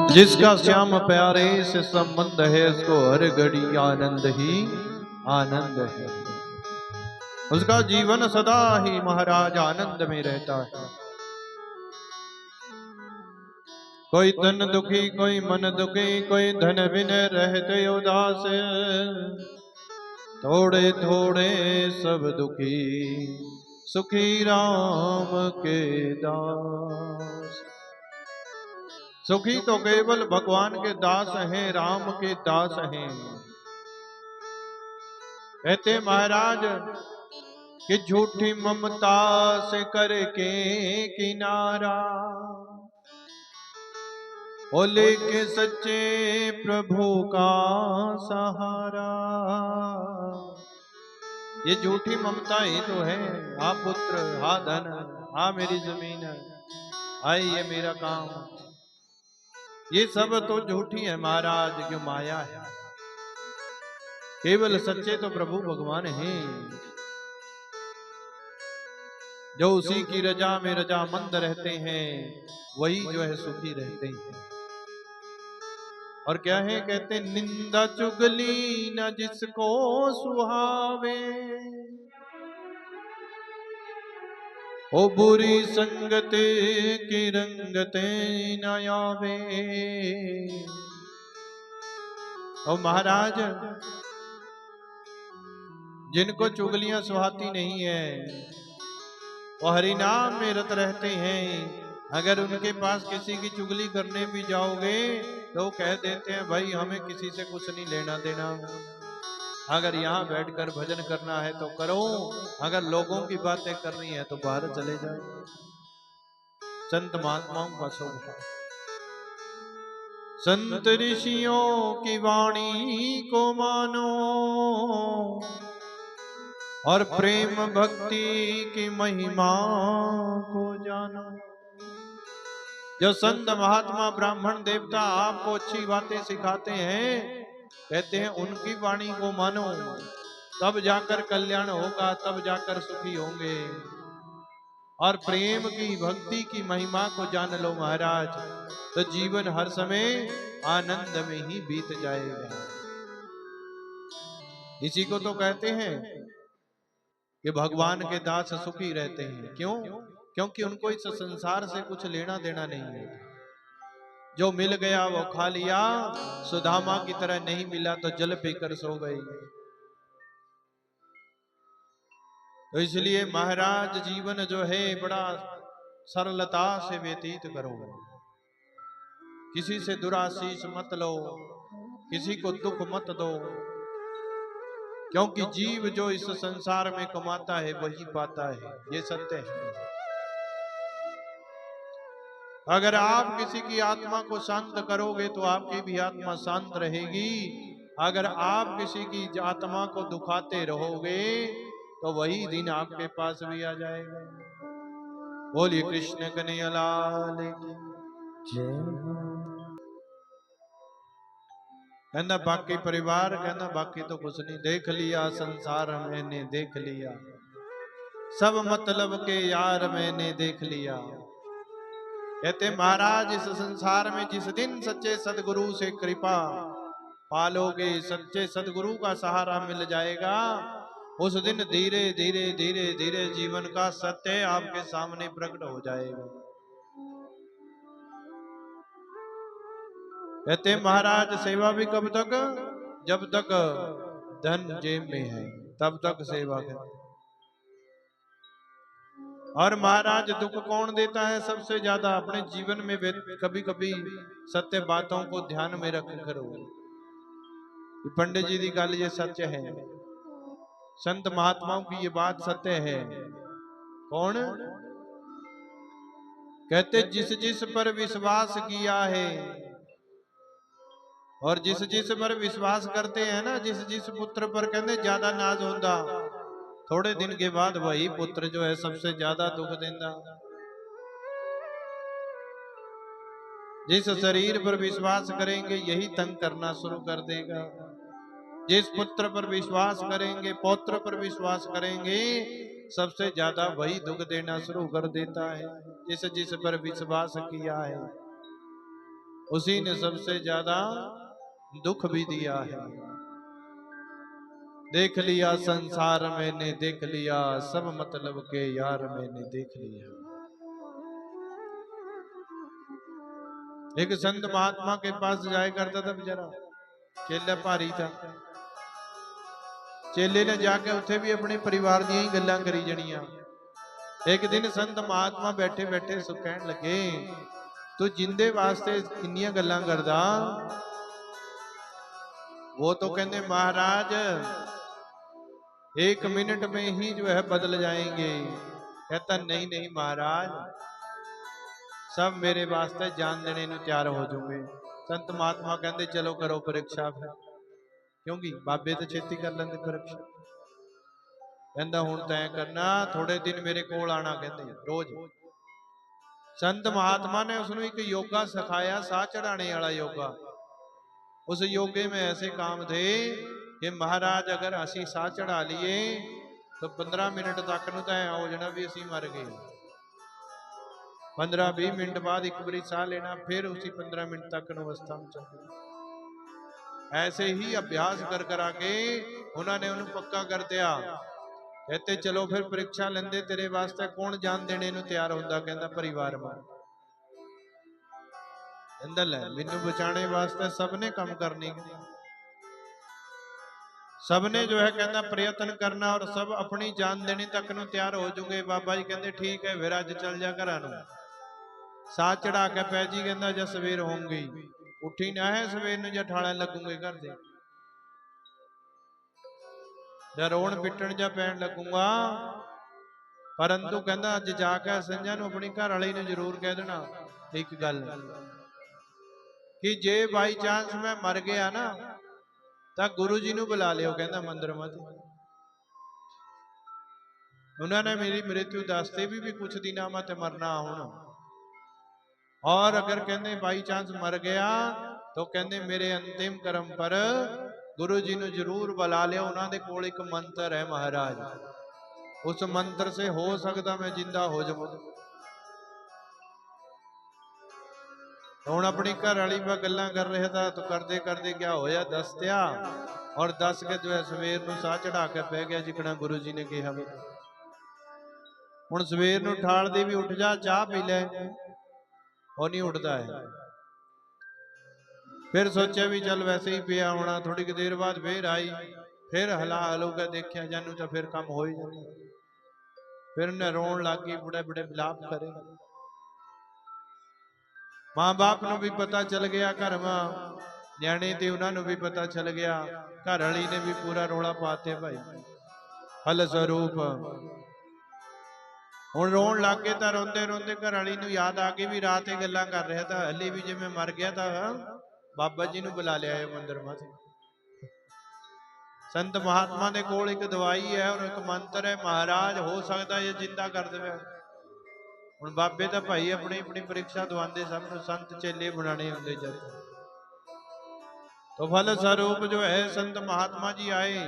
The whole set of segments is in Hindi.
जिसका श्याम प्यारे से संबंध है उसको हर घड़ी आनंद ही आनंद है। उसका जीवन सदा ही महाराज आनंद में रहता है। कोई तन दुखी कोई मन दुखी कोई धन बिन रहते उदास, थोड़े थोड़े सब दुखी सुखी राम के दास। सुखी तो केवल भगवान के दास हैं, राम के दास हैं। कहते महाराज कि झूठी ममता से करके किनारा, ओ लेके सच्चे प्रभु का सहारा। ये झूठी ममता ही तो है। हा पुत्र, हा धन, हा मेरी जमीन, हाय ये मेरा काम, ये सब तो झूठी है महाराज, क्यों माया है। केवल सच्चे तो प्रभु भगवान हैं, जो उसी की रजा में रजामंद रहते हैं, वही जो है सुखी रहते हैं। और क्या है, कहते निंदा चुगली न जिसको सुहावे, ओ बुरी संगते की रंगते न आवे। ओ महाराज जिनको चुगलियां सुहाती नहीं है वो हरिनाम में रत रहते हैं। अगर उनके पास किसी की चुगली करने भी जाओगे तो वो कह देते हैं भाई हमें किसी से कुछ नहीं लेना देना, अगर यहाँ बैठकर भजन करना है तो करो, अगर लोगों की बातें करनी है तो बाहर चले जाओ। संत महात्माओं का स्वभाव, संत ऋषियों की वाणी को मानो और प्रेम भक्ति की महिमा को जानो। जो संत महात्मा ब्राह्मण देवता आपको अच्छी बातें सिखाते हैं, कहते हैं उनकी वाणी को मानो, तब जाकर कल्याण होगा, तब जाकर सुखी होंगे। और प्रेम की भक्ति की महिमा को जान लो महाराज, तो जीवन हर समय आनंद में ही बीत जाएगा। इसी को तो कहते हैं कि भगवान के दास सुखी रहते हैं। क्यों? क्योंकि उनको इस संसार से कुछ लेना देना नहीं है। जो मिल गया वो खा लिया, सुदामा की तरह नहीं मिला तो जल पीकर सो गई। तो इसलिए महाराज जीवन जो है बड़ा सरलता से व्यतीत करो, किसी से दुराशीष मत लो, किसी को दुख मत दो, क्योंकि जीव जो इस संसार में कमाता है वही पाता है, ये सत्य है। अगर आप किसी की आत्मा को शांत करोगे तो आपकी भी आत्मा शांत रहेगी। अगर आप किसी की आत्मा को दुखाते रहोगे तो वही दिन आपके पास भी आ जाएगा। बोलिए कृष्ण कन्हैया लाल की जय। कहना बाकी परिवार, कहना बाकी तो कुछ नहीं, देख लिया संसार मैंने देख लिया, सब मतलब के यार मैंने देख लिया। कहते महाराज इस संसार में जिस दिन सच्चे सदगुरु से कृपा पालोगे, सच्चे सदगुरु का सहारा मिल जाएगा, उस दिन धीरे धीरे धीरे धीरे जीवन का सत्य आपके सामने प्रकट हो जाएगा। कहते महाराज सेवा भी कब तक? जब तक धन जेब में है तब तक सेवा करते। और महाराज दुख कौन देता है सबसे ज्यादा? अपने जीवन में कभी कभी सत्य बातों को ध्यान में रख करो। पंडित जी की गल ये सत्य है, संत महात्माओं की ये बात सत्य है। कौन? कहते जिस जिस पर विश्वास किया है, और जिस जिस पर विश्वास करते हैं ना, जिस जिस पुत्र पर कहते ज्यादा नाज होता, थोड़े दिन के बाद वही पुत्र जो है सबसे ज्यादा दुख देता। जिस शरीर पर विश्वास करेंगे यही तंग करना शुरू कर देगा। जिस पुत्र पर विश्वास करेंगे, पौत्र पर विश्वास करेंगे, सबसे ज्यादा वही दुख देना शुरू कर देता है। जिस जिस पर विश्वास किया है। उसी ने सबसे ज्यादा दुख भी दिया है। देख लिया संसार मैंने, देख लिया सब मतलब के यार मैंने देख लिया। एक संत महात्मा के पास जाया करता था बेचारा, चेला भारी था। चेले ने जाके उत्थे भी अपने परिवार दी ही गल्लां करी जणियां। एक दिन संत महात्मा बैठे बैठे सो कहन लगे, तू जिंदे वास्ते इन्नियां गल्लां करदा, वो तो कहते महाराज 1 मिनट में ही जो है बदल जाएंगे। कहता नहीं नहीं महाराज, सब मेरे वास्ते जान देने नूं तैयार हो जाओगे। संत महात्मा कहते चलो करो परीक्षा फिर, क्योंकि बाबे तो छेती कर लेंगे परीक्षा। कहता हुण तैं करना, थोड़े दिन मेरे कोल आना, कहते रोज। संत महात्मा ने उसनूं एक योगा सिखाया, साह चढ़ाने वाला योगा। उस योगे में ऐसे काम थे कि महाराज अगर असी साह चढ़ा लिए तो 15 मिनट तक नूं तां हो जाना भी असी मर गए। 15-20 मिनट बाद एक बारी साह लेना, फिर उसी 15 मिनट तक अवस्था में चलना। ऐसे ही अभ्यास कर करा के उन्होंने उन्हें पक्का कर दिया। कहते चलो फिर परीक्षा लेंदे, तेरे वास्ते कौन जान देने नूं तैयार हुंदा? कहंदा परिवार वाला। कहंदा ले मैनू बचाने वास्ते सबने काम करनी, सबने जो है कहना प्रयत्न करना और सब अपनी जान देने तक नूं तैयार हो जाओगे। बाबा जी कहते ठीक है फिर अज चल जा घर नूं, साह चढ़ा के पै जी। कहंदा जब सवेर होंगी उठी ना है, सवेर नूं जब ठाणे लगूंगे घर दे, जब रोण पिटण जा पैण लगूंगा। परंतु कहंदा अज जाके संझा नूं अपनी घर वाली नूं जरूर कह देना एक गल कि जे बाई चांस मैं मर गया ना तो गुरु जी नूं बुला लियो, कहंदा मंदिर मत। उन्होंने मेरी मृत्यु दसते भी कुछ दिन मैं मरना होना, और अगर कहते बाई चांस मर गया तो कहते मेरे अंतिम कर्म पर गुरु जी ने जरूर बुला लिया। उन्होंने कोल एक मंत्र है महाराज, उस मंत्र से हो सकता मैं जिंदा हो जाऊं। हुण अपनी घर वाली मैं गल्लां कर रहा था तो करते करते क्या होया दस दिया, और दस के जो है सवेर नूं साह चढ़ा के पै गया जिकना गुरु जी ने कहा। हुण सवेर नूं ठाल दे भी उठ जा चाह पी लै, वो नहीं उठता है। फिर सोचा भी चल वैसे ही पिया होना, थोड़ी देर बाद फिर आई, फिर हला हलू के देखा जानू तो फिर कम हो ही जाता। फिर उन्हें रोन लग गई, बड़े बड़े विलाप करे। मां बाप नूं भी पता चल गया, घर में न्याणे थे उन्होंने भी पता चल गया, घर वाली ने भी पूरा रोला पाते भाई। फल स्वरूप हुण रोन लग गए तो रोंदे रोंदे घर वाली नूं याद आ गई भी रात ही गल्लां कर रहा था, हली भी जिवें मर गया था बाबा जी नूं बुला लिया है मंदिर में। संत महात्मा दे कोल एक दवाई है और एक मंत्र है महाराज, हो सकता है जिंदा कर देवे। हुण बाबे तो भाई अपनी अपनी परीक्षा दवांदे, सब नूं संत चेले बनाने होंदे जद। तो फल स्वरूप जो है संत महात्मा जी आए,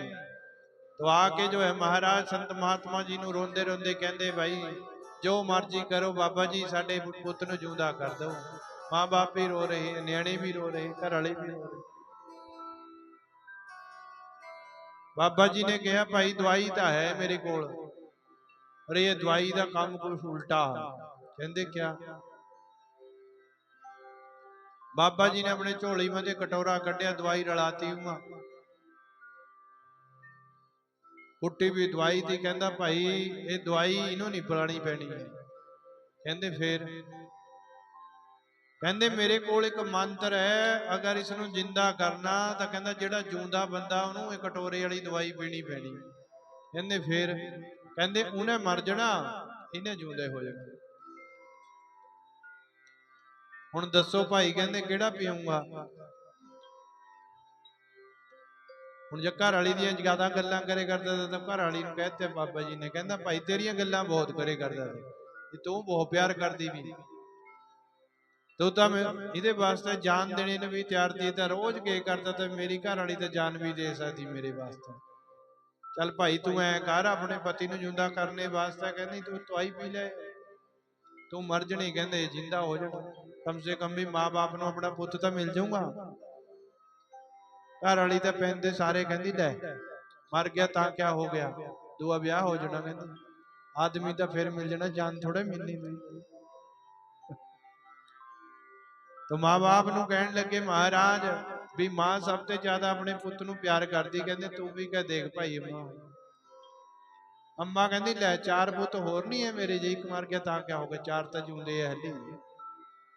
तो आके जो है महाराज संत महात्मा जी नूं रोंदे रोंदे कहंदे भाई जो मर्जी करो बाबा जी साडे पुत नूं जिंदा कर दो। मां बाप भी रो रहे, न्याणे भी रो रहे, घर वाले भी रो रहे। बाबा जी ने कहा भाई दवाई तो है मेरे कोल, पर ये दवाई का काम कुछ उल्टा। कहंदे क्या? बाबा जी ने अपने झोली में कटोरा कढ़िया, दवाई रलाती उमा, कुट्टी भी दवाई थी। कहंदा भाई ये दवाई इन्हों नहीं पिलानी पैनी है। कहंदे फिर? कहंदे मेरे कोल एक मंत्र है, अगर इसनूं जिंदा करना तो कहंदा जिहड़ा जिंदा बंदा उन्होंने एक कटोरे वाली दवाई पीनी पैनी। कहंदे फिर? कहंदे उन्हें मर जाना, इन्हें जिंदे हो जाना। हुण दसो भाई, कहंदे किहड़ा पीऊंगा? हुण जे घर वाली दी ज्यादा गल्लां करे करदा तो घर वाली नूं कहते बाबा जी ने, कहंदा भाई तेरियां गल्लां बहुत करे करदा सी, तू बहुत प्यार करदी भी, तू तो इहदे वास्ते जान देने नूं भी तैयार थी, तो रोज के करदा तो मेरी घर वाली तो जान भी दे सकदी मेरे वास्ते। चल भाई तू ऐ कर अपने पति नूं जिंदा करने वास्ते, कहंदी तू दवाई पी ले, तू मर जणी, कहंदे जिंदा हो जाना। कम से कम भी माँ बाप ਨੂੰ अपना पुत तो मिल जाऊंगा। घर वाली तो पैंते सारे कहती लै मर गया ता क्या हो गया, दूआ ब्याह हो जाना, कहती आदमी तो फिर मिल जाना, जान थोड़े मिलनी। तो माँ बाप ਨੂੰ कहन लगे महाराज भी मां सब तो ज्यादा अपने पुत ਨੂੰ प्यार करती, कहते तू भी कह देख भाई अम्मा। अम्मा कहती लै चार पुत होर नहीं है मेरे, जे एक मर गया ता क्या हो गया, चार तो जिंदे है हली।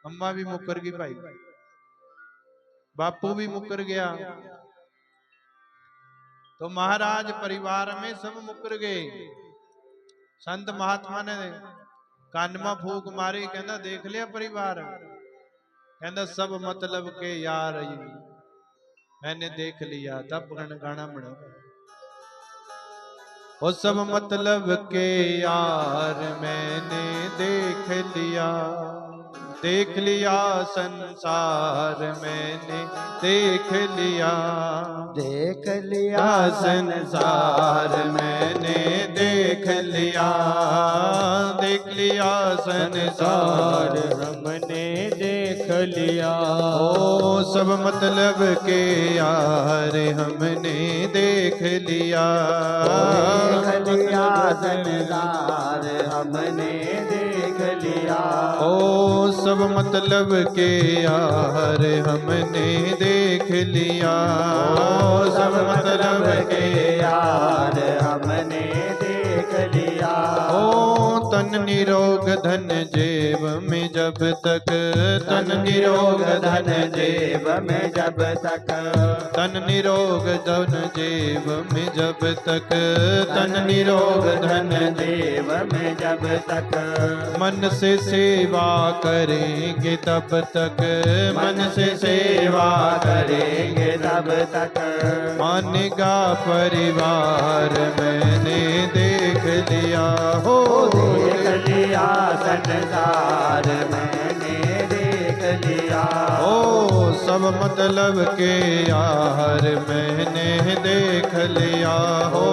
अम्मा भी मुकर गई भाई, बापू भी मुकर गया, तो महाराज परिवार में सब मुकर गए। संत महात्मा ने कान में फूक मारी, कहना देख लिया परिवार, कहना सब मतलब के यार मैंने देख लिया, तब गाना बना वो सब मतलब के यार मैंने देख लिया, देख लिया संसार मैंने देख लिया, देख लिया संसार मैंने देख लिया, देख लिया संसार हमने देख लिया। ओ सब मतलब के यार हमने देख लिया, देख लिया संसार हमने देख लिया। ओ सब मतलब के यार हमने देख लिया, ओ सब मतलब के यार हमने देख लिया। ओ तन निरोग धन जेब में जब तक, तन निरोग धन जेब में जब तक, तन निरोग धन जेब में जब तक, तन निरोग धन जेब में जब तक, मन से सेवा करेंगे तब तक, मन से सेवा करेंगे तब तक, मानेगा परिवार मैंने देख लिया। हो देख लिया संसार मैंने देख लिया। ओ सब मतलब के यार मैंने देख लिया, हो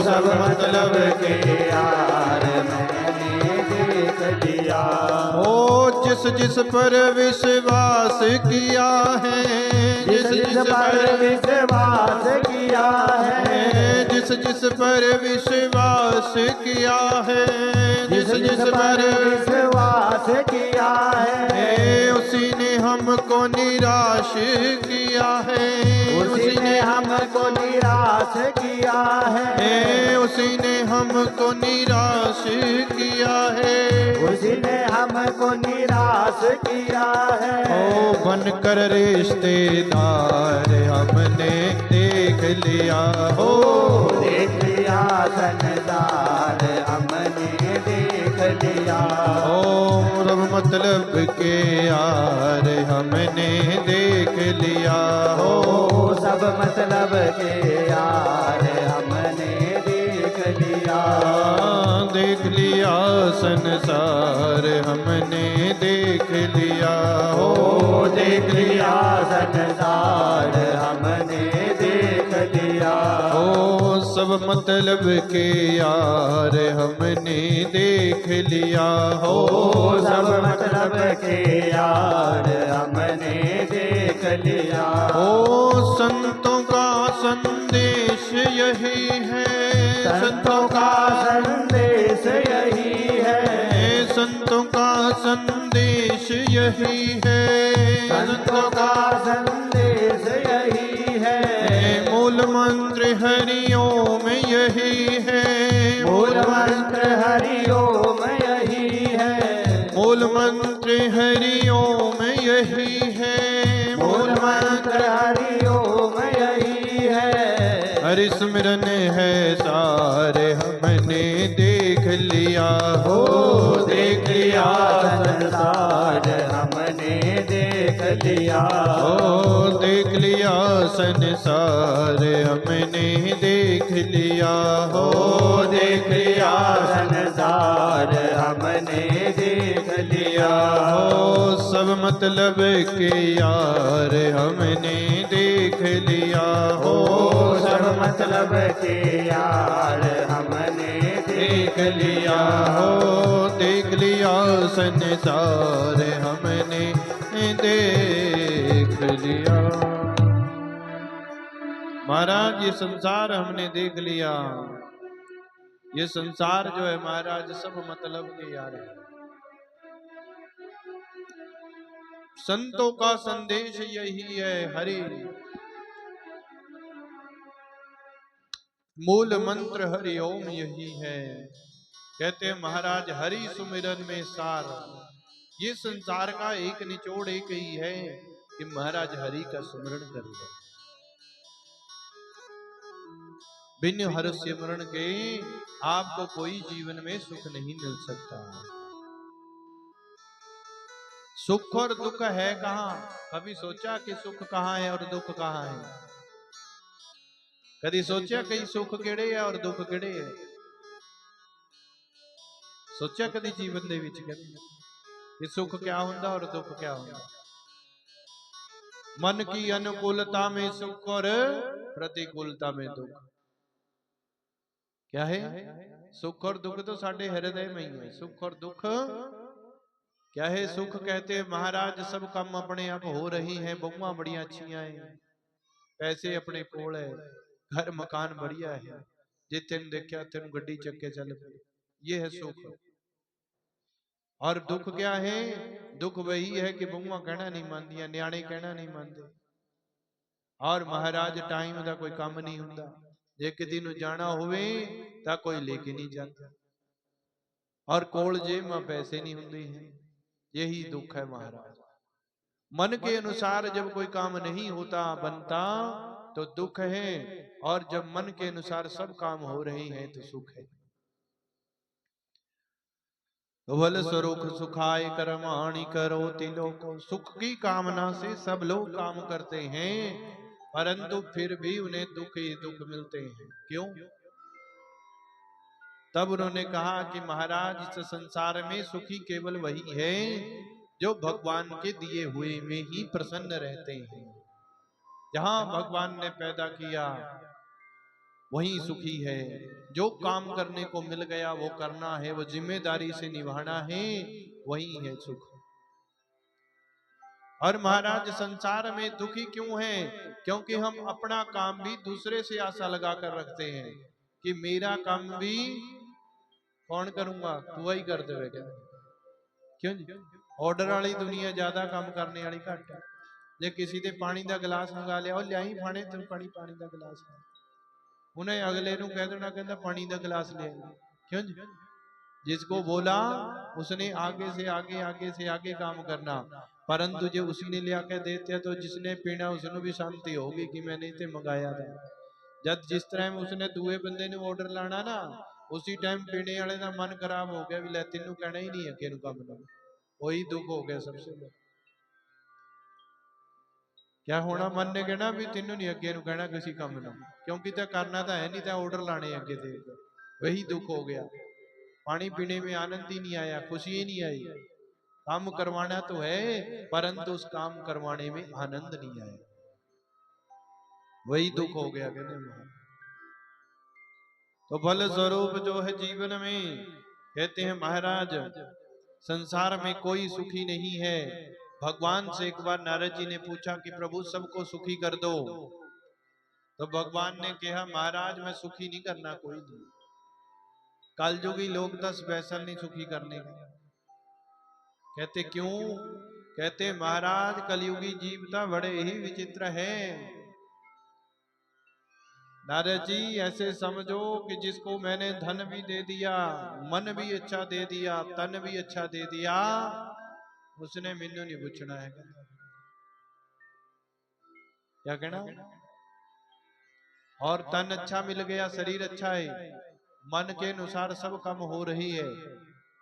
सब मतलब के यार मैंने देख लिया। ओ जिस जिस पर विश्वास किया है, जिस जिस पर विश्वास किया है, जिस जिस पर विश्वास किया है, जिस जिस पर विश्वास किया है, उसी ने हमको निराश किया है, उसी ने हमको निराश किया है, उसी ने हमको निराश किया है, उसी ने हमको निराश किया है। ओ बनकर रिश्तेदार हमने देख लिया, हो देख लिया संसार हमने देख लिया। ओ सब मतलब के यार हमने देख लिया, हो सब मतलब के यार हमने देख लिया। देख लिया संसार हमने देख लिया, हो देख लिया संसार हमने देख लिया। ओ सब मतलब के यार हमने देख लिया, हो सब मतलब के यार हमने देख लिया। ओ संतों का संदेश यही है, संतों का संदेश यही है, संतों का संदेश यही है, संतों का संदेश यही है। मूल मंत्र हरिओम यही है, मूल मंत्र हरिओम यही है, मूल मंत्र हरिओम यही है, मूल मंत्र हरिओम यही है। हरि स्मरण है सारे हमने देख लिया, हो देख लिया संसार हमने देख लिया। ओ देख लिया संसार हमने देख लिया, हो देख लिया संसार हमने देख लिया। हो सब मतलब के यार हमने देख लिया, हो सब मतलब के यार हमने देख लिया। हो देख लिया संसार हमने देख लिया। महाराज ये संसार हमने देख लिया। ये संसार जो है महाराज सब मतलब के यार है। संतों का संदेश यही है, हरि मूल मंत्र हरि ओम यही है। कहते हैं महाराज हरि सुमिरन में सार। ये संसार का एक निचोड़ एक ही है कि महाराज हरि का सुमिरन कर लो। बिन हर सिमरण के आपको कोई जीवन में सुख नहीं मिल सकता। सुख और दुख है कहां? कभी सोचा कि सुख कहां है और दुख कहां है? कभी सोचा कि सुख किहड़े है और दुख किहड़े है? सोचा कभी जीवन दे विच कि सुख क्या हुंदा और दुख क्या हुंदा? मन की अनुकूलता में सुख और प्रतिकूलता में दुख। क्या है? सुख और दुख तो साडे हृदय में ही है। सुख और दुख क्या है? सुख कहते हैं महाराज सब काम अपने आप हो रही हैं, बहुआ बड़ी अच्छियां हैं, पैसे अपने कोल है, घर मकान बढ़िया है, जे तेन देखा तेन गड्डी चक्के चल पे, ये है सुख। और दुख क्या है? दुख वही है कि बहुआ कहना नहीं मानदियां, न्याणे कहना नहीं मानते, और महाराज टाइम का कोई काम नहीं हुंदा। जे किसी नूं जाना होवे तां कोई लेके नहीं जाता, और कोल जेब में पैसे नहीं हुंदे हैं। यही दुख है महाराज। मन के अनुसार जब कोई काम नहीं होता बनता तो दुख है, और जब मन के अनुसार सब काम हो रहे हैं तो सुख है। वल स्वरूप सुखाय कर्माणि करोति लोको। सुख की कामना से सब लोग काम करते हैं, परंतु फिर भी उन्हें दुख ही दुख मिलते हैं। क्यों? तब उन्होंने कहा कि महाराज इस संसार में सुखी केवल वही है जो भगवान के दिए हुए में ही प्रसन्न रहते हैं। जहां भगवान ने पैदा किया वही सुखी है। जो काम करने को मिल गया वो करना है, वो जिम्मेदारी से निभाना है, वही है सुख। और महाराज संसार में दुखी क्यों है? क्योंकि हम अपना काम भी दूसरे से आशा लगा कर रखते हैं कि मेरा काम भी कौन करूंगा, तू ही कर देवे। क्यों जी? ऑर्डर वाली दुनिया ज्यादा काम करने वाली घट है। जे किसी दे पानी का गिलास मंगा लिया, और लियाई फाने तू पानी का गिलास है, उन्हें अगले नू कह देना कहता पानी का गिलास ले आई। क्यों जी? जिसको बोला उसने आगे से आगे काम करना, परंतु जो उसी ने लिया के देते तो जिसने पीना उसने भी शांति होगी कि मैंने इसे मंगाया था। जब जिस टाइम उसने दूए बंदे ने ऑर्डर लाना ना, उसी टाइम पीने वाले का मन खराब हो गया, भी लै तेनू कहना ही नहीं है कि काम ना। वही दुख हो गया सबसे। क्या होना? मन ने कहना भी तेनू नहीं अगे कहना किसी काम ना, क्योंकि तो करना तो है नहीं, तो ऑर्डर लाने अगे थे। वही दुख हो गया। पानी पीने में आनंद ही नहीं आया, खुशी ही नहीं आई। काम करवाना तो है, परंतु उस काम करवाने में आनंद नहीं आया। वही दुख हो गया। कहते हैं तो फल स्वरूप जो है जीवन में, कहते हैं महाराज संसार में कोई सुखी नहीं है। भगवान से एक बार नारद जी ने पूछा कि प्रभु सबको सुखी कर दो, तो भगवान ने कहा महाराज मैं सुखी नहीं करना कोई नहीं। कलयुगी लोग तो स्पेशल नहीं सुखी करने का। कहते क्यों? कहते महाराज कलयुगी जीवता बड़े ही विचित्र है। नारद जी ऐसे समझो कि जिसको मैंने धन भी दे दिया, मन भी अच्छा दे दिया, तन भी अच्छा दे दिया, उसने मैनू नहीं पूछना है। क्या कहना? और तन अच्छा मिल गया, शरीर अच्छा है, मन के अनुसार सब काम हो रही है,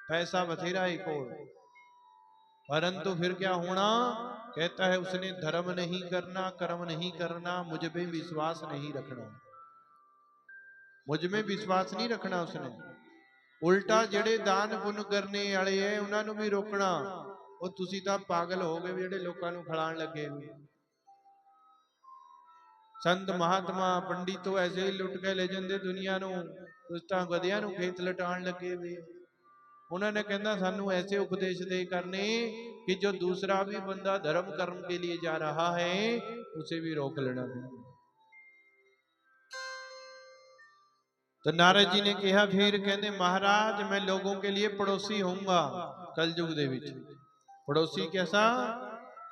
पैसा बथेरा ही को, परंतु फिर क्या होना? कहता है उसने धर्म नहीं करना, कर्म नहीं करना, मुझ पे विश्वास नहीं रखना। मुझ में विश्वास नहीं रखना उसने। उल्टा जेड़े दान पुण्य करने वाले है उन्होंने भी रोकना। वो तुसी तां पागल हो गए जेड़े लोकां नूं खिलाण लगे। संत महात्मा पंडित तो ऐसे ही लुट के ले जाते दुनिया नूं, तुसीं तां गधियां नूं खेत लटाण लगे वे। उन्होंने कहना सानू ऐसे उपदेश दे करने कि जो दूसरा भी बंदा धर्म कर्म के लिए जा रहा है उसे भी रोक लेना चाहिए। तो नारद जी ने कहा, फिर कहते महाराज मैं लोगों के लिए पड़ोसी होऊंगा कलयुग दे विच। पड़ोसी कैसा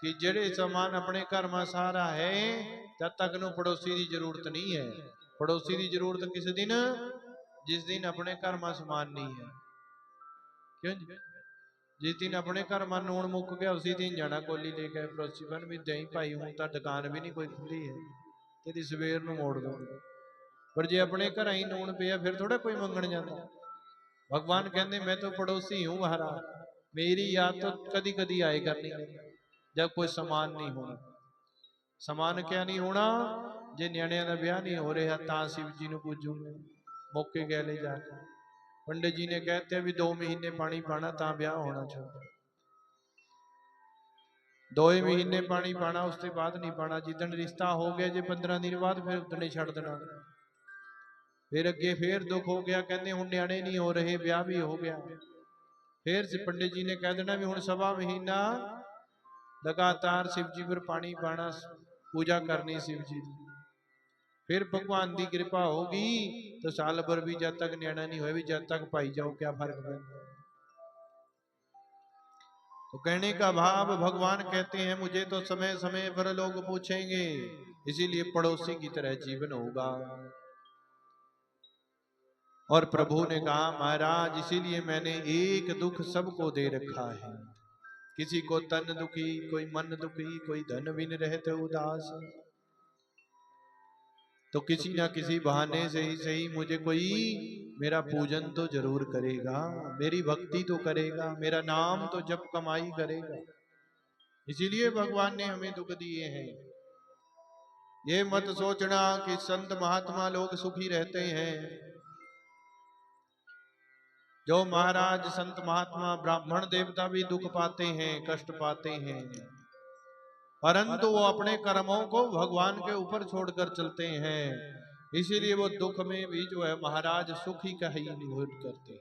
कि जेड़े समान अपने घर में सारा है तब तक नु पड़ोसी की जरूरत नहीं है। पड़ोसी की जरूरत किस दिन, जिस दिन अपने घर में समान नहीं है। क्यों जी? जिस दिन अपने घर में नून मुक गया उसी दिन जाना कोली लेके पड़ोसी बन भी दही पाई हूं तो दुकान भी नहीं कोई खुली है तेरी सवेर नु मोड़ दो। पर जे अपने घर ही नून पिया फिर थोड़ा कोई मंगण जाता। भगवान कहते मैं तो पड़ोसी हूं महाराज, मेरी याद तो कदी कदी आए करनी जब कोई समान नहीं होना। समान क्या नहीं होना, जे न्याणिया का ब्याह नहीं हो रहा ता शिव जी नु पूजूंगे मौके गए जाके। पंडित जी ने कहते हैं भी 2 महीने पानी पाना ता ब्याह होना चाहिए। 2 ही महीने पानी पाना उसके बाद नहीं पाना। जिदन रिश्ता हो गया जे 15 दिन बाद फिर उदने छड़ देना। फिर अगे फिर दुख हो गया कहते हुण न्याणे नहीं हो रहे ब्याह भी हो गया। फिर पंडित जी ने कह देना भी हुण 1.25 महीना लगातार शिव जी पर पानी पाना पूजा करनी शिव जी की। फिर भगवान की कृपा होगी तो साल भर भी जब तक न्याणा नहीं हुआ भी जब तक पाई जाओ क्या फर्क पड़ता। तो कहने का भाव भगवान कहते हैं मुझे तो समय समय पर लोग पूछेंगे, इसीलिए पड़ोसी की तरह जीवन होगा। और प्रभु ने कहा महाराज इसीलिए मैंने एक दुख सबको दे रखा है। किसी को तन दुखी, कोई मन दुखी, कोई धन बिन रहते उदास। तो किसी ना किसी बहाने से ही सही मुझे कोई मेरा पूजन तो जरूर करेगा, मेरी भक्ति तो करेगा, मेरा नाम तो जप कमाई करेगा। इसीलिए भगवान ने हमें दुख दिए हैं। ये मत सोचना कि संत महात्मा लोग सुखी रहते हैं। जो महाराज संत महात्मा ब्राह्मण देवता भी दुख पाते हैं, कष्ट पाते हैं, परंतु वो अपने कर्मों को भगवान के ऊपर छोड़कर चलते हैं। इसीलिए वो दुख में भी जो है महाराज सुखी का ही अनुभव करते हैं।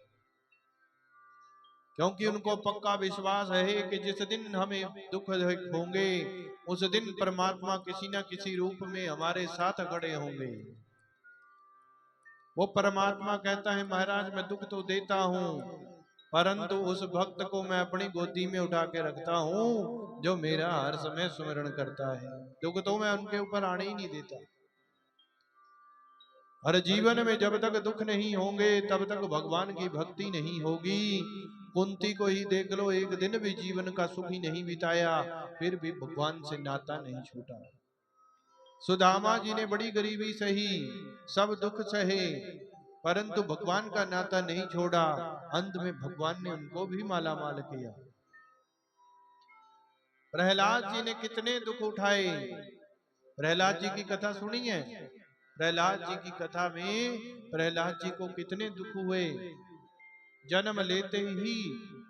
क्योंकि उनको पक्का विश्वास है कि जिस दिन हमें दुख होंगे उस दिन परमात्मा किसी न किसी रूप में हमारे साथ खड़े होंगे। वो परमात्मा कहता है महाराज मैं दुख तो देता हूं परंतु उस भक्त को मैं अपनी गोदी में उठा के रखता हूं जो मेरा हर समय स्मरण करता है। दुख तो मैं उनके ऊपर आने ही नहीं देता। हर जीवन में जब तक दुख नहीं होंगे तब तक भगवान की भक्ति नहीं होगी। कुंती को ही देख लो, एक दिन भी जीवन का सुखी नहीं बिताया फिर भी भगवान से नाता नहीं छूटा। सुदामा जी ने बड़ी गरीबी सही, सब दुख सहे, परंतु भगवान का नाता नहीं छोड़ा। अंत में भगवान ने उनको भी माला माल किया। प्रहलाद जी ने कितने दुख उठाए। प्रहलाद जी की कथा सुनी है? प्रहलाद जी की कथा में प्रहलाद जी को कितने दुख हुए। जन्म लेते ही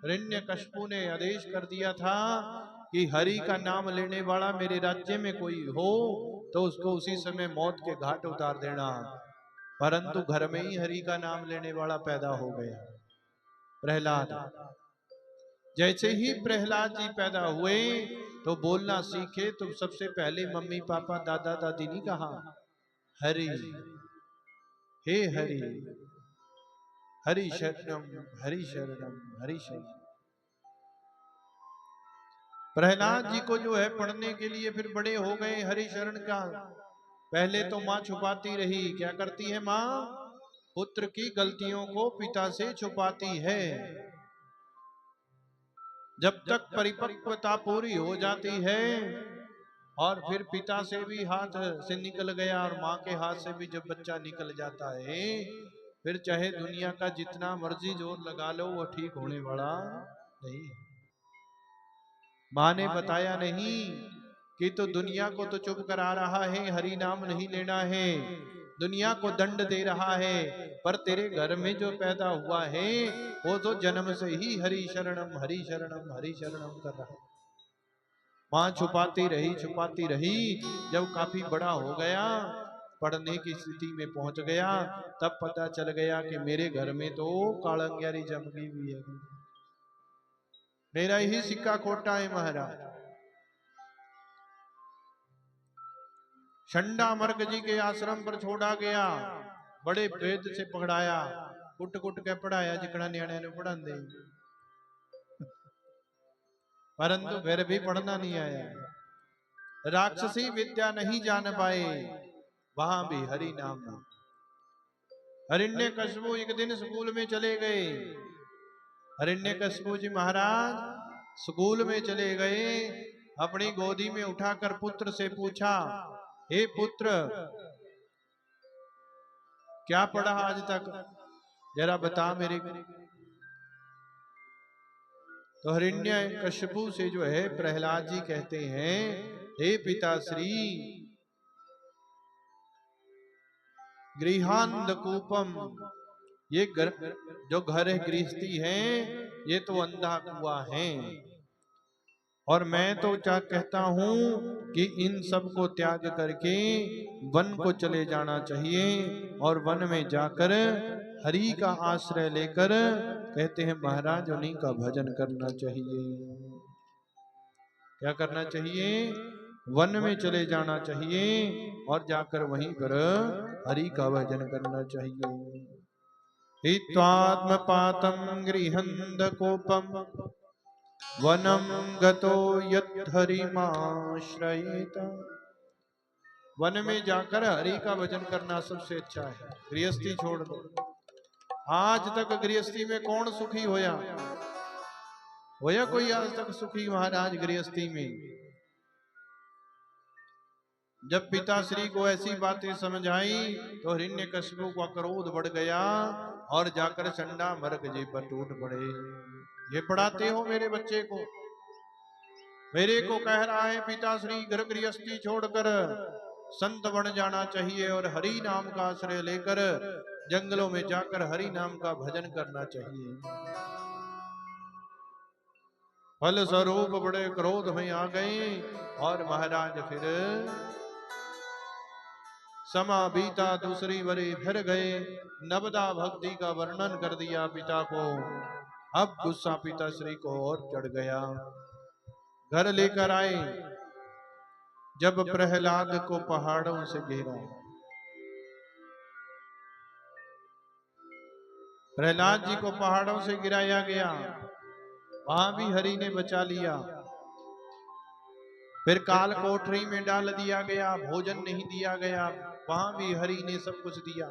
हिरण्यकशिपु ने आदेश कर दिया था कि हरि का नाम लेने वाला मेरे राज्य में कोई हो तो उसको उसी समय मौत के घाट उतार देना। परंतु घर में ही हरि का नाम लेने वाला पैदा हो गया प्रहलाद। जैसे ही प्रहलाद जी पैदा हुए तो बोलना सीखे तो सबसे पहले मम्मी पापा दादा दादी नहीं कहा हरि, हे हरि, हरि शरणम हरि शरणम हरि शरणम। प्रहलाद जी को जो है पढ़ने के लिए फिर बड़े हो गए हरि शरण का। पहले तो माँ छुपाती रही। क्या करती है माँ? पुत्र की गलतियों को पिता से छुपाती है। जब तक परिपक्वता पूरी हो जाती है और फिर पिता से भी हाथ से निकल गया और माँ के हाथ से भी जब बच्चा निकल जाता है फिर चाहे दुनिया का जितना मर्जी जोर लगा लो वो ठीक होने वाला नहीं। माँ ने बताया नहीं कि तो दुनिया को तो चुप करा रहा है, हरि नाम नहीं लेना है, दुनिया को दंड दे रहा है, पर तेरे घर में जो पैदा हुआ है वो तो जन्म से ही हरि शरणम हरि शरणम हरि शरणम कर रहा है। माँ छुपाती रही। जब काफी बड़ा हो गया, पढ़ने की स्थिति में पहुंच गया, तब पता चल गया कि मेरे घर में तो कालंगियारी जम गई हुई है। मेरा ही सिक्का खोटा है महाराज। शंडा मर्ग जी के आश्रम पर छोड़ा गया, बड़े भेद से पकड़ाया, कुट कुट के पढ़ाया जिकड़ा न्याणे ने पढ़ा दे, परंतु फिर भी पढ़ना नहीं आया। राक्षसी विद्या नहीं जान पाए, वहां भी हरि नाम। हिरण्यकशिपु एक दिन स्कूल में चले गए। हिरण्यकशिपु जी महाराज स्कूल में चले गए, अपनी गोदी में उठाकर पुत्र से पूछा, हे पुत्र क्या पढ़ा आज तक, जरा बता मेरे को। तो हिरण्यकशिपु से जो है प्रहलाद जी कहते हैं, हे पिताश्री, गृहांधकूपम, ये जो घर है गृहस्थी है, ये तो अंधा कुआं है, और मैं तो क्या कहता हूं कि इन सब को त्याग करके वन को चले जाना चाहिए, और वन में जाकर हरि का आश्रय लेकर, कहते हैं महाराज, उन्हीं का भजन करना चाहिए। क्या करना चाहिए? वन में चले जाना चाहिए और जाकर वहीं पर हरि का भजन करना चाहिए। हित्वात्मपातं गृहन्धकूपं वनं गतो यत् हरिमाश्रयेत। वन में जाकर हरि का भजन करना सबसे अच्छा है, गृहस्थी छोड़ दो। आज तक गृहस्थी में कौन सुखी होया कोई आज तक सुखी महाराज गृहस्थी में? जब पिताश्री को ऐसी बातें समझाई तो हिरण्यकशिपु का क्रोध बढ़ गया और जाकर चंडा मर्ग जी पर टूट पड़े। ये पढ़ाते हो मेरे बच्चे को? मेरे को कह रहा है पिताश्री घर गृहस्थी छोड़कर संत बन जाना चाहिए और हरि नाम का आश्रय लेकर जंगलों में जाकर हरि नाम का भजन करना चाहिए। फल स्वरूप बड़े क्रोध में आ गए और महाराज फिर समा बीता, दूसरी बरी फिर गए, नवदा भक्ति का वर्णन कर दिया पिता को। अब गुस्सा पिताश्री को और चढ़ गया। घर लेकर आए, जब प्रहलाद को पहाड़ों से घेरा, प्रहलाद जी को पहाड़ों से गिराया गया, वहां भी हरि ने बचा लिया। फिर काल कोठरी में डाल दिया गया, भोजन नहीं दिया गया, वहां भी हरि ने सब कुछ दिया।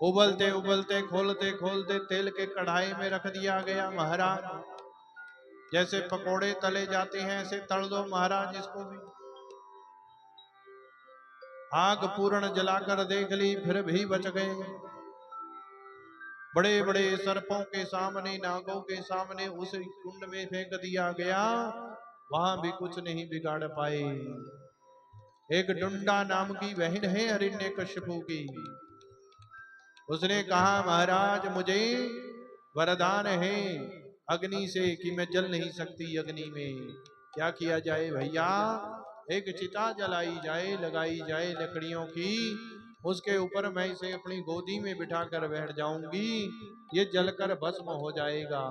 उबलते उबलते खोलते खोलते तेल के कढ़ाई में रख दिया गया। महाराज जैसे पकोड़े तले जाते हैं ऐसे तल दो महाराज इसको भी। आग पूर्ण जलाकर देख ली, फिर भी बच गए। बड़े बड़े सर्पों के सामने, नागों के सामने उस कुंड में फेंक दिया गया, वहां भी कुछ नहीं बिगाड़ पाए। एक डुंडा नाम की बहन है हिरण्यकशिपु की, उसने कहा महाराज मुझे वरदान है अग्नि से कि मैं जल नहीं सकती अग्नि में, क्या किया जाए भैया? एक चिता जलाई जाए, लगाई जाए लकड़ियों की, उसके ऊपर मैं इसे अपनी गोदी में बिठाकर बैठ जाऊंगी, ये जलकर भस्म हो जाएगा।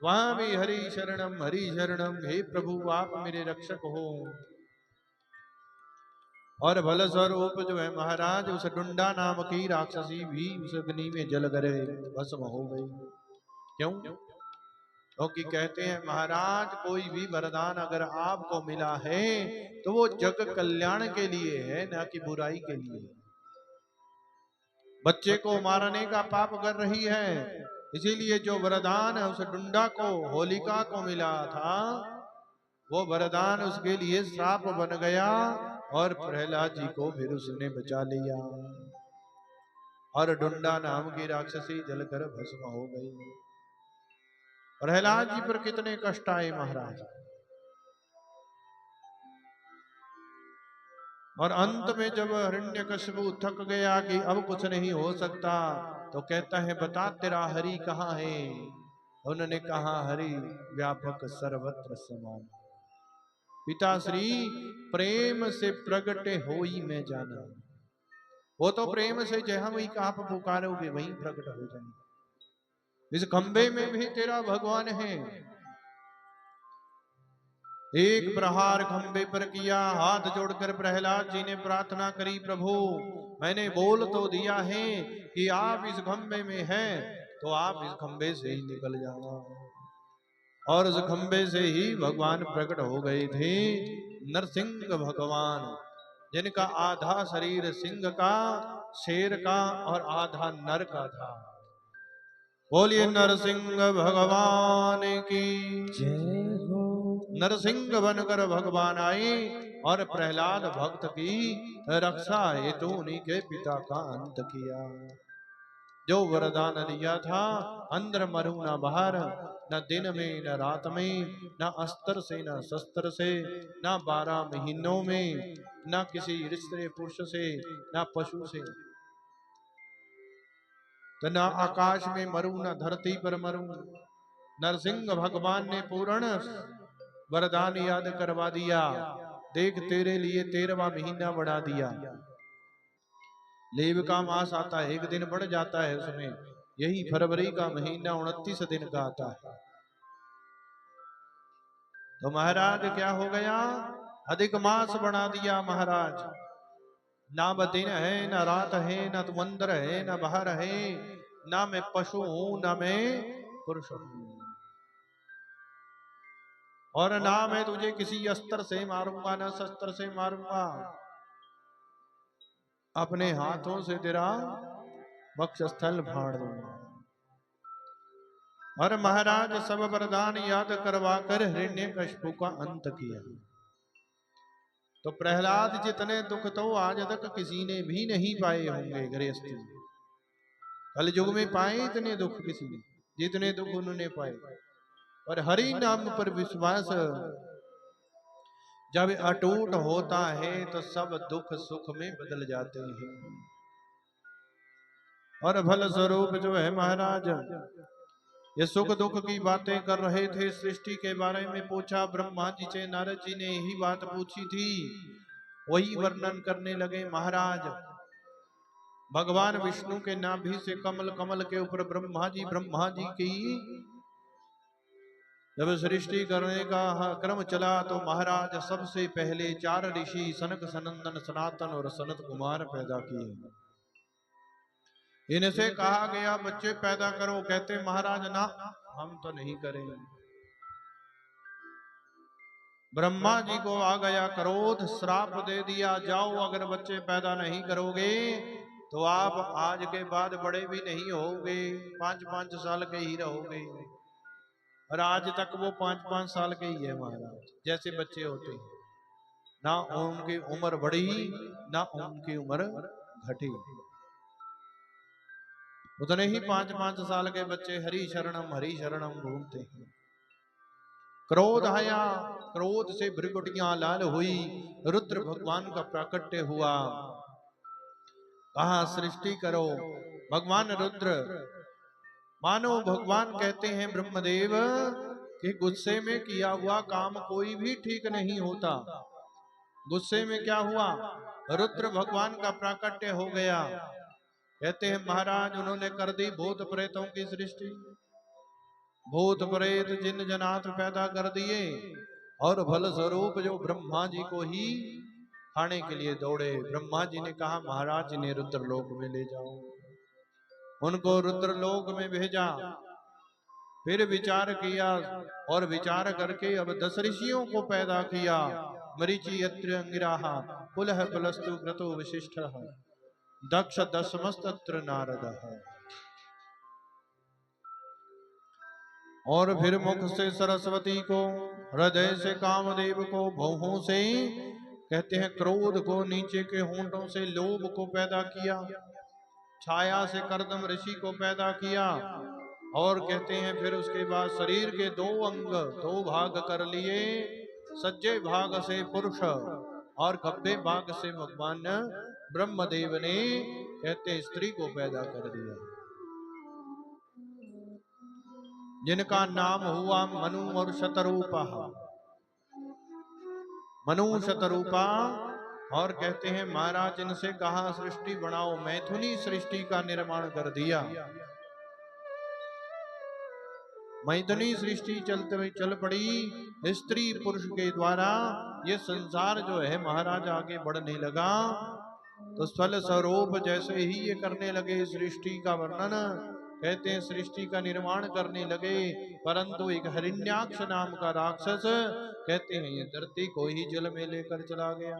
वहां भी हरि शरणम हरि शरणम, हे प्रभु आप मेरे रक्षक हो। और बल स्वरूप जो है महाराज उस डुंडा नाम की राक्षसी भी उस अग्नि में जल कर भस्म हो गई। क्यों? क्योंकि कहते हैं महाराज कोई भी वरदान अगर आपको मिला है तो वो जग कल्याण के लिए है, ना कि बुराई के लिए। बच्चे को मारने का पाप कर रही है, इसीलिए जो वरदान है उस डुंडा को, होलिका को मिला था, वो वरदान उसके लिए श्राप बन गया और प्रहलाद जी को फिर उसने बचा लिया और डुंडा नाम की राक्षसी जलकर भस्म हो गई। प्रहलाद जी पर कितने कष्ट आए महाराज। और अंत में जब हिरण्यकशिपु थक गया कि अब कुछ नहीं हो सकता, तो कहता है बता तेरा हरि कहाँ है? उन्होंने कहा हरि व्यापक सर्वत्र समान, पिताश्री प्रेम से प्रगटे होई में जाना। वो तो प्रेम से जहां वही आप पुकारोगे वहीं प्रकट हो जाएंगे। इस खंबे में भी तेरा भगवान है। एक प्रहार खंबे पर किया, हाथ जोड़कर प्रहलाद जी ने प्रार्थना करी, प्रभु मैंने बोल तो दिया है कि आप इस खंबे में हैं, तो आप इस खंबे से ही निकल जाना। और उस खंबे से ही भगवान प्रकट हो गए थे, नरसिंह भगवान, जिनका आधा शरीर सिंह का, शेर का और आधा नर का था। बोलिए नरसिंह भगवान की जय हो। नरसिंह बनकर भगवान आए और प्रहलाद भक्त की रक्षा हेतु उन्हीं के पिता का अंत किया। जो वरदान दिया था, अंदर मरु न बाहर, न दिन में न रात में, न अस्त्र से न शस्त्र से, न 12 महीनों में, न किसी रिश्ते पुरुष से, न पशु से, तो न आकाश में मरु न धरती पर मरु। नरसिंह भगवान ने पूर्ण वरदान याद करवा दिया। देख तेरे लिए 13वां महीना बढ़ा दिया। लेव का मास आता है, एक दिन बढ़ जाता है उसमें। यही फरवरी का महीना 29 दिन का आता है। तो महाराज क्या हो गया, अधिक मास बढ़ा दिया महाराज। ना ब दिन है, ना रात है, ना तू अंदर है, ना बाहर है, ना मैं पशु हूं, ना मैं पुरुष हूं, और ना मैं तुझे किसी अस्त्र से मारूंगा, ना शस्त्र से मारूंगा, अपने हाथों से तेरा वक्षस्थल फाड़ दूंगा। और महाराज सब वरदान याद करवाकर हिरण्यकशिपु का अंत किया। तो प्रहलाद जितने दुख तो आज तक किसी ने भी नहीं पाए होंगे गृहस्थी में। कल युग में पाए इतने दुख किसी ने, जितने दुख उन्होंने पाए। और हरि नाम पर विश्वास जब अटूट होता है तो सब दुख सुख में बदल जाते हैं। और फल स्वरूप जो है महाराज, ये सुख दुख की बातें कर रहे थे, सृष्टि के बारे में पूछा ब्रह्मा जी से, नारद जी ने यही बात पूछी थी, वही वर्णन करने लगे महाराज। भगवान विष्णु के नाभि से कमल, कमल के ऊपर ब्रह्मा जी की जब सृष्टि करने का क्रम चला तो महाराज सबसे पहले 4 ऋषि सनक, सनंदन, सनातन और सनत कुमार पैदा किए। इनसे कहा गया बच्चे पैदा करो, कहते महाराज ना, हम तो नहीं करेंगे। ब्रह्मा जी को आ गया क्रोध, श्राप दे दिया, जाओ अगर बच्चे पैदा नहीं करोगे तो आप आज के बाद बड़े भी नहीं होगे, 5-5 साल के ही रहोगे। और आज तक वो 5-5 साल के ही है महाराज, जैसे बच्चे होते हैं, ना उनकी उम्र बढ़ी ना उनकी उम्र घटी, उतने ही 5-5 साल के बच्चे हरि शरणम घूमते हैं। क्रोध आया, क्रोध से भृकुटियां लाल हुई, रुद्र भगवान का प्राकट्य हुआ, कहा सृष्टि करो। भगवान रुद्र, मानो भगवान कहते हैं ब्रह्मदेव कि गुस्से में किया हुआ काम कोई भी ठीक नहीं होता। गुस्से में क्या हुआ, रुद्र भगवान का प्राकट्य हो गया। कहते हैं महाराज उन्होंने कर दी भूत प्रेतों की सृष्टि, भूत प्रेत जिन जनात पैदा कर दिए, और फल स्वरूप जो ब्रह्मा जी को ही खाने के लिए दौड़े। ब्रह्मा जी ने कहा महाराज इन्हें रुद्रलोक में ले जाओ, उनको रुद्रलोक में भेजा। फिर विचार किया और विचार करके अब 10 ऋषियों को पैदा किया, मरीचि, अत्रि, अंगिराहा, पुलह, पुलस्तु, क्रतु, वशिष्ठः, दक्ष, दशमस्तत्र, नारदः। और फिर मुख से सरस्वती को, हृदय से कामदेव को, भौहों से कहते हैं क्रोध को, नीचे के होंठों से लोभ को पैदा किया, छाया से कर्दम ऋषि को पैदा किया। और कहते हैं फिर उसके बाद शरीर के 2 अंग 2 भाग कर लिए, सज्जे भाग से पुरुष और खब्बे भाग से भगवान ब्रह्मदेव ने कहते हैं स्त्री को पैदा कर दिया, जिनका नाम हुआ मनु और शतरूपा, मनु शतरूपा। और कहते हैं महाराज इनसे कहा सृष्टि बनाओ, मैथुनी सृष्टि का निर्माण कर दिया। मैथुनी सृष्टि चल पड़ी। स्त्री पुरुष के द्वारा ये संसार जो है महाराज आगे बढ़ने लगा। तो फल स्वरूप जैसे ही ये करने लगे सृष्टि का वर्णन, कहते हैं सृष्टि का निर्माण करने लगे, परंतु एक हिरण्याक्ष नाम का राक्षस कहते हैं ये धरती को ही जल में लेकर चला गया।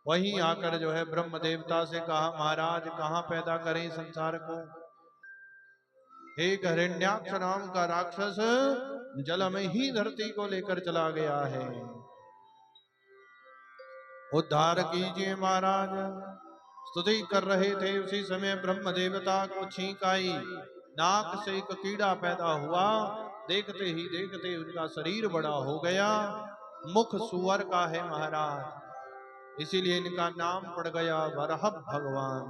वहीं आकर जो है ब्रह्म देवता से कहा महाराज कहाँ पैदा करें संसार को। एक हिरण्याक्ष नाम का राक्षस जल में ही धरती को लेकर चला गया है, उद्धार कीजिए महाराज। स्तुति कर रहे थे, उसी समय ब्रह्म देवता को छींक आई, नाक से एक कीड़ा पैदा हुआ। देखते ही देखते उनका शरीर बड़ा हो गया, मुख सुअर का है महाराज, इसीलिए इनका नाम पड़ गया वराह भगवान।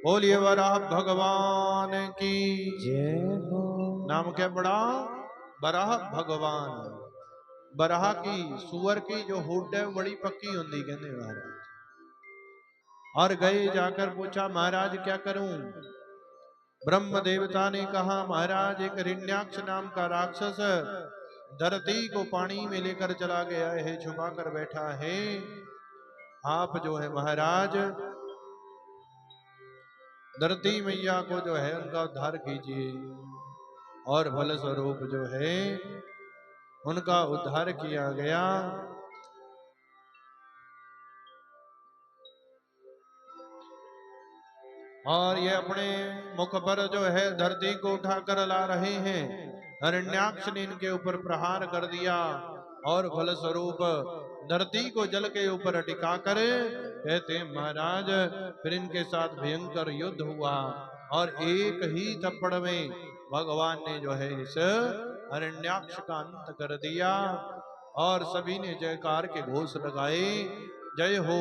बोलिए वराह भगवान की जय हो। नाम क्या पड़ा? वराह भगवान। बराह की सुअर की जो होड है बड़ी पक्की होती कहते महाराज। और गए जाकर पूछा महाराज क्या करूं? ब्रह्म देवता ने कहा महाराज एक हिरण्याक्ष नाम का राक्षस धरती को पानी में लेकर चला गया है, छुपा कर बैठा है। आप जो है महाराज धरती मैया को जो है उनका उद्धार कीजिए, और फल स्वरूप जो है उनका उद्धार किया गया। और ये अपने मुख पर जो है धरती को उठाकर ला रहे हैं। हिरण्याक्ष ने इनके ऊपर प्रहार कर दिया और फल स्वरूप धरती को जल के ऊपर टिका कर कहते महाराज फिर इनके साथ भयंकर युद्ध हुआ, और एक ही थप्पड़ में भगवान ने जो है इस हिरण्याक्ष का अंत कर दिया। और सभी ने जयकार के घोष लगाए, जय हो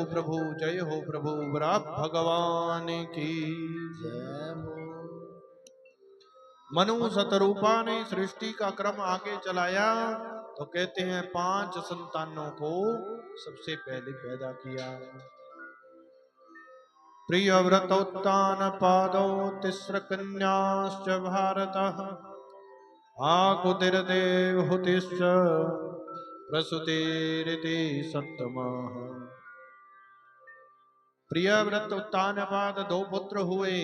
प्रभु वराह भगवान की जय हो। मनु शतरूपा ने सृष्टि का क्रम आगे चलाया। तो कहते हैं 5 संतानों को सबसे पहले पैदा किया। प्रिय व्रतोत्तान पादो तिस्र कन्याश्च भारतः आकुतिर्देवहुतिश्च प्रसूतिरिति सप्तमः। प्रिय व्रत उत्तान पाद 2 पुत्र हुए,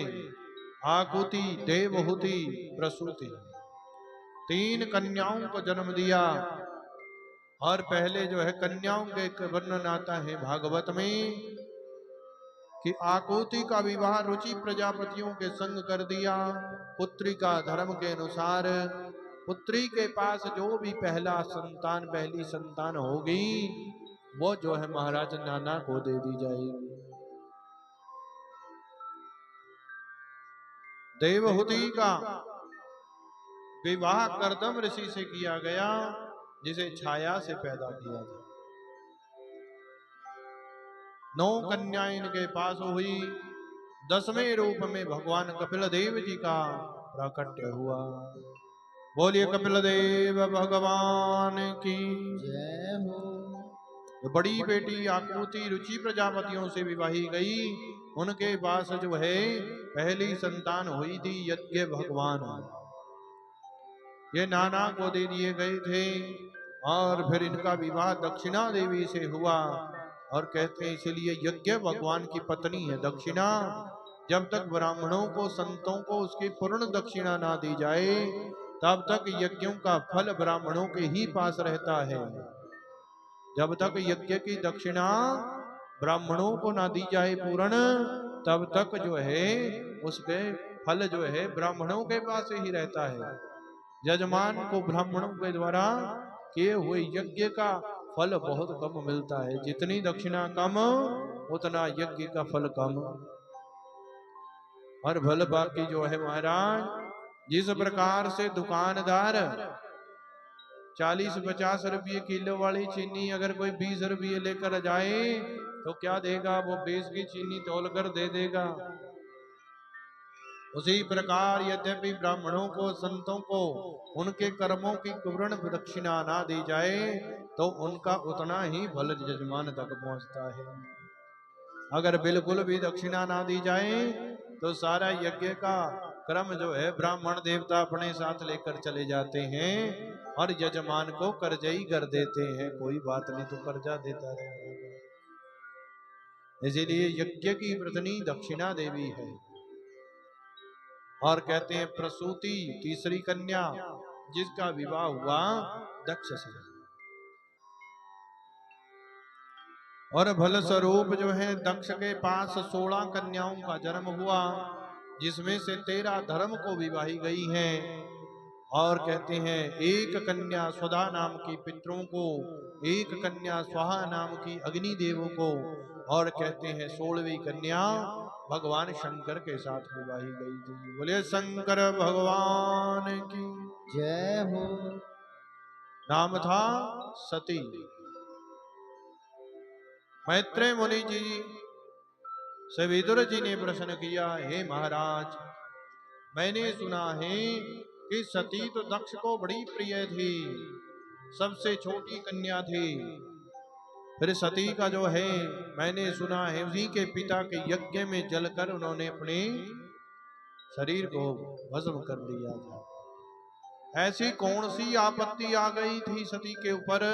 आकुति, देवहुति, प्रसूति, 3 कन्याओं को जन्म दिया। और पहले जो है कन्याओं के वर्णन आता है भागवत में कि आकुति का विवाह रुचि प्रजापतियों के संग कर दिया। पुत्री का धर्म के अनुसार पुत्री के पास जो भी पहली संतान होगी वो जो है महाराज नाना को दे दी जाएगी। देवहुति का विवाह कर्दम ऋषि से किया गया, जिसे छाया से पैदा किया था। 9 कन्याएं इनके पास हुई। 10वें रूप में भगवान कपिल देव जी का प्राकट्य हुआ। बोलिए कपिल देव भगवान की जय हो। बड़ी बेटी आकृति रुचि प्रजापतियों से विवाही गई, उनके पास जो है पहली संतान हुई थी यज्ञ भगवान, ये नाना को दे दिए गए थे। और फिर इनका विवाह दक्षिणा देवी से हुआ, और कहते हैं इसलिए यज्ञ भगवान की पत्नी है दक्षिणा। जब तक ब्राह्मणों को संतों को उसकी पूर्ण दक्षिणा ना दी जाए तब तक यज्ञों का फल ब्राह्मणों के ही पास रहता है। जब तक यज्ञ की दक्षिणा ब्राह्मणों को ना दी जाए पूर्ण, तब तक जो है उसके फल जो है ब्राह्मणों के पास ही रहता है। यजमान को ब्राह्मणों के द्वारा किए हुए यज्ञ का फल बहुत कम मिलता है। जितनी दक्षिणा कम उतना यज्ञ का फल कम, और फल बाकी जो है महाराज जिस प्रकार से दुकानदार 40-50 रुपये किलो वाली चीनी अगर कोई 20 रुपये लेकर जाए तो क्या देगा? वो 20 की चीनी तोल कर दे देगा। उसी प्रकार यद्यपि ब्राह्मणों को संतों को उनके कर्मों की पूर्ण दक्षिणा ना दी जाए तो उनका उतना ही फल यजमान तक पहुंचता है। अगर बिल्कुल भी दक्षिणा ना दी जाए तो सारा यज्ञ का क्रम जो है ब्राह्मण देवता अपने साथ लेकर चले जाते हैं और यजमान को कर्जई कर देते हैं। कोई बात नहीं, तो कर्जा देता रहेगा। इसीलिए यज्ञ की व्रतनी दक्षिणा देवी है। और कहते हैं प्रसूति तीसरी कन्या जिसका विवाह हुआ दक्ष से, और फल स्वरूप जो है दक्ष के पास 16 कन्याओं का जन्म हुआ, जिसमें से 13 धर्म को विवाही गई हैं। और कहते हैं एक कन्या स्वधा नाम की पितरों को, एक कन्या स्वाहा नाम की अग्नि देवों को, और कहते हैं 16वीं कन्या भगवान शंकर के साथ विवाही गई थी। बोले शंकर भगवान की जय हो। नाम था सती। मैत्रेय मुनि जी से विदुर जी ने प्रश्न किया, हे महाराज, मैंने सुना है कि सती तो दक्ष को बड़ी प्रिय थी, सबसे छोटी कन्या थी। फिर सती का जो है मैंने सुना है उसी के पिता के यज्ञ में जलकर उन्होंने अपने शरीर को भस्म कर दिया था। ऐसी कौन सी आपत्ति आ गई थी सती के ऊपर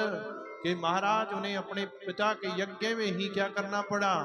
कि महाराज उन्हें अपने पिता के यज्ञ में ही क्या करना पड़ा,